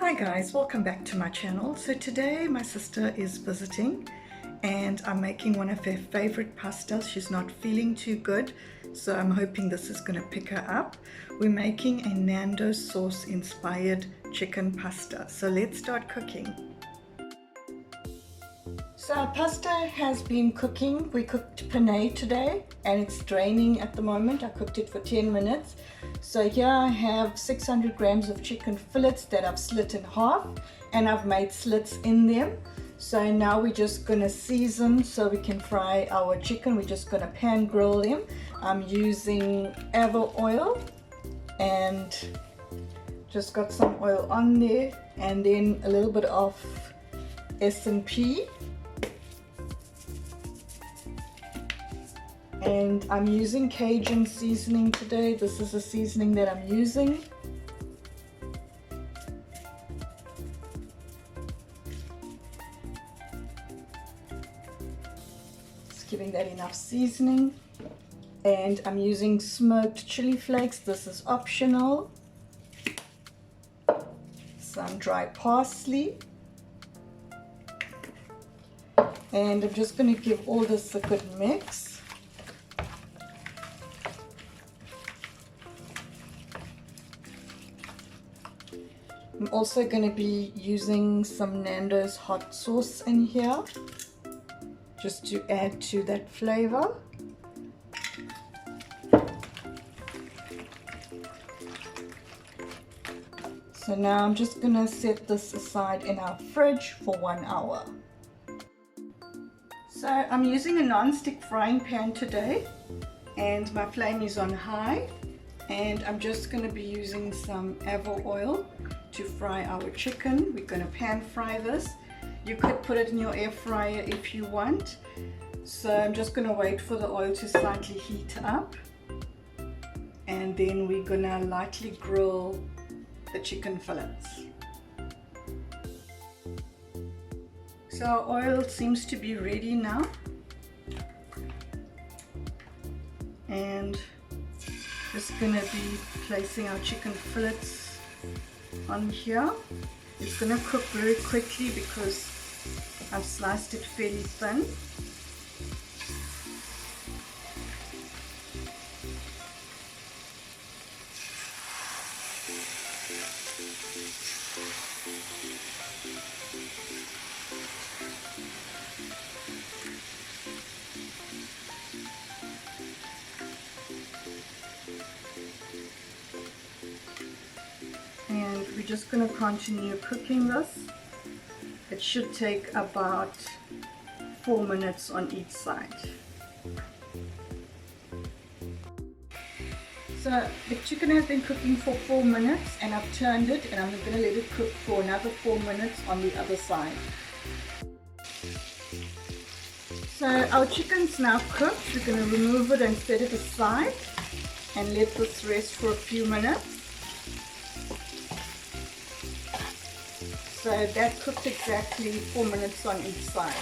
Hi guys, welcome back to my channel. So today my sister is visiting and I'm making one of her favorite pastas. She's not feeling too good, so I'm hoping this is going to pick her up. We're making a Nando sauce inspired chicken pasta. So let's start cooking. So our pasta has been cooking. We cooked penne today and it's draining at the moment. I cooked it for 10 minutes. So here I have 600 grams of chicken fillets that I've slit in half and I've made slits in them. So now we're just going to season so we can fry our chicken. We're just going to pan grill them. I'm using avocado oil and just got some oil on there, and then a little bit of S&P. And I'm using Cajun seasoning today. This is the seasoning that I'm using. Just giving that enough seasoning. And I'm using smoked chili flakes. This is optional. Some dry parsley. And I'm just going to give all this a good mix. I'm also going to be using some Nando's hot sauce in here just to add to that flavor. So now I'm just going to set this aside in our fridge for 1 hour. So I'm using a non-stick frying pan today and my flame is on high, and I'm just going to be using some avocado oil to fry our chicken. We're going to pan fry this. You could put it in your air fryer if you want. So I'm just going to wait for the oil to slightly heat up, and then we're going to lightly grill the chicken fillets. So our oil seems to be ready now, and just going to be placing our chicken fillets on here. It's going to cook very quickly because I've sliced it fairly thin. And we're just going to continue cooking this. It should take about 4 minutes on each side. So the chicken has been cooking for 4 minutes and I've turned it, and I'm going to let it cook for another 4 minutes on the other side. So our chicken's now cooked. We're going to remove it and set it aside and let this rest for a few minutes. So that cooked exactly 4 minutes on each side.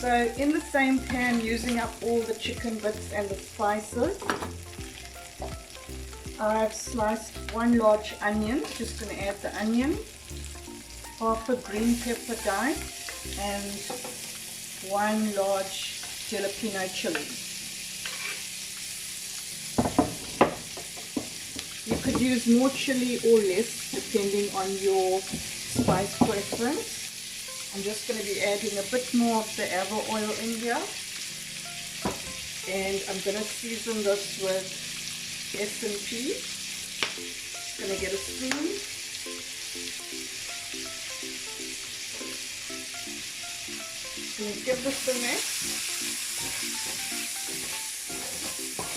So in the same pan, using up all the chicken bits and the spices, I've sliced 1 large onion. Just going to add the onion, half a green pepper diced, and 1 large Jelepeno chilli. You could use more chili or less depending on your spice preference. I'm just going to be adding a bit more of the avocado oil in here, and I'm going to season this with S&P. Just going to get a spoon. Going to give this a mix.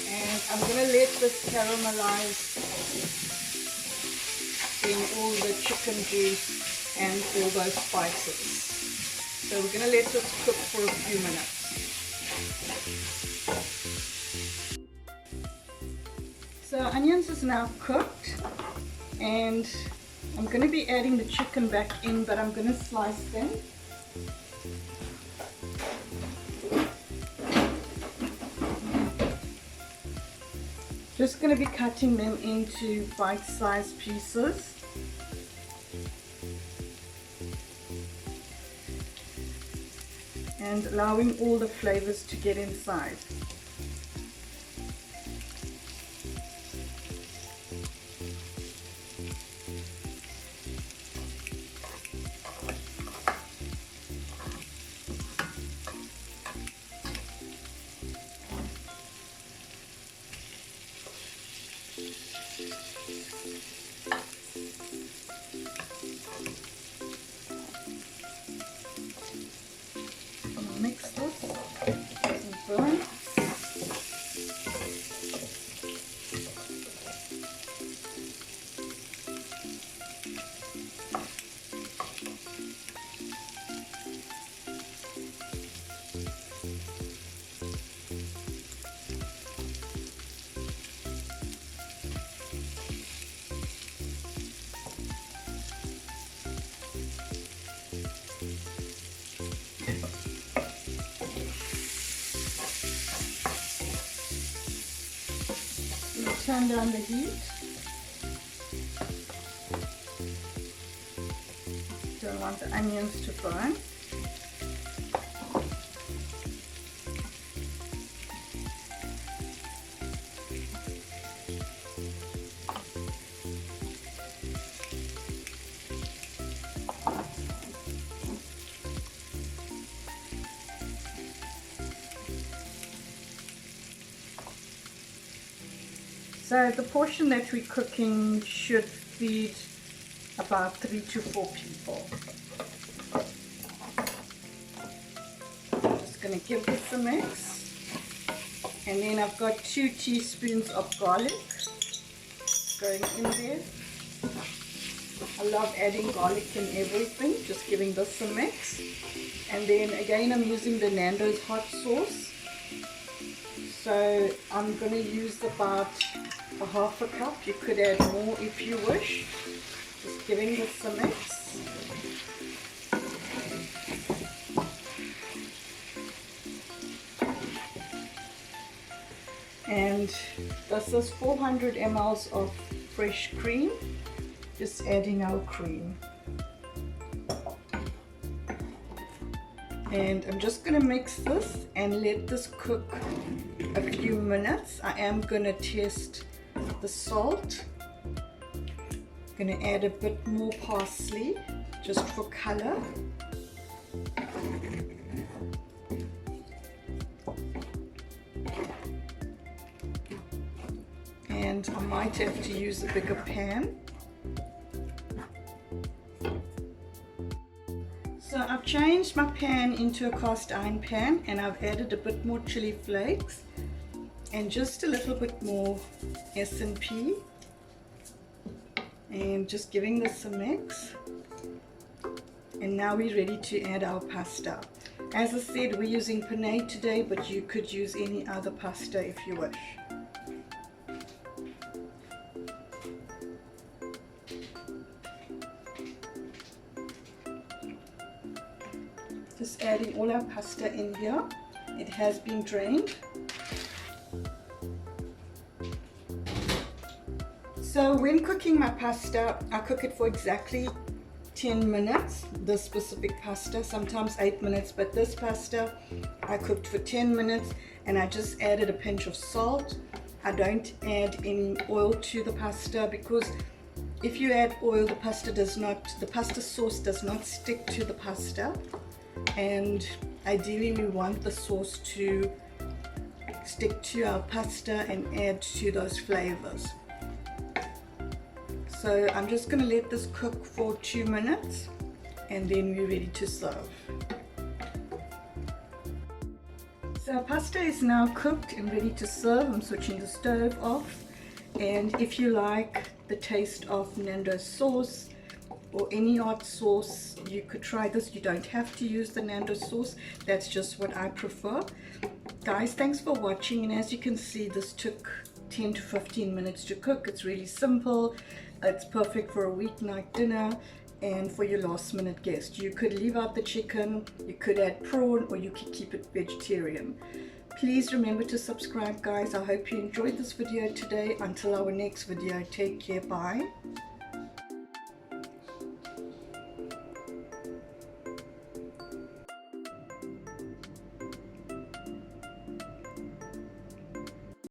And I'm going to let this caramelize in all the chicken juice and all those spices. So we're going to let this cook for a few minutes. So onions is now cooked, and I'm going to be adding the chicken back in, but I'm going to slice them. Just going to be cutting them into bite-sized pieces. And allowing all the flavors to get inside. Mix this and burn. Turn down the heat. Don't want the onions to burn. So the portion that we're cooking should feed about 3 to 4 people. Just going to give this a mix. And then I've got 2 teaspoons of garlic going in there. I love adding garlic in everything, just giving this a mix. And then again I'm using the Nando's hot sauce. So I'm going to use about a half a cup. You could add more if you wish. Just giving this a mix. And this is 400 ml of fresh cream. Just adding our cream. And I'm just going to mix this and let this cook a few minutes. I am going to test the salt. I'm going to add a bit more parsley just for color. And I might have to use a bigger pan. So I've changed my pan into a cast iron pan and I've added a bit more chili flakes and just a little bit more S&P and just giving this a mix. And now we're ready to add our pasta. As I said, we're using penne today, but you could use any other pasta if you wish. Just adding all our pasta in here. It has been drained. So when cooking my pasta, I cook it for exactly 10 minutes. This specific pasta, sometimes 8 minutes, but this pasta I cooked for 10 minutes and I just added a pinch of salt. I don't add any oil to the pasta because if you add oil, the pasta sauce does not stick to the pasta. And ideally we want the sauce to stick to our pasta and add to those flavors. So I'm just going to let this cook for 2 minutes and then we're ready to serve. So our pasta is now cooked and ready to serve. I'm switching the stove off, and if you like the taste of Nando's sauce or any hot sauce, you could try this. You don't have to use the Nando sauce. That's just what I prefer. Guys, thanks for watching, and as you can see, this took 10 to 15 minutes to cook. It's really simple. It's perfect for a weeknight dinner and for your last minute guest. You could leave out the chicken, you could add prawn, or you could keep it vegetarian. Please remember to subscribe, guys. I hope you enjoyed this video today. Until our next video, take care. Bye.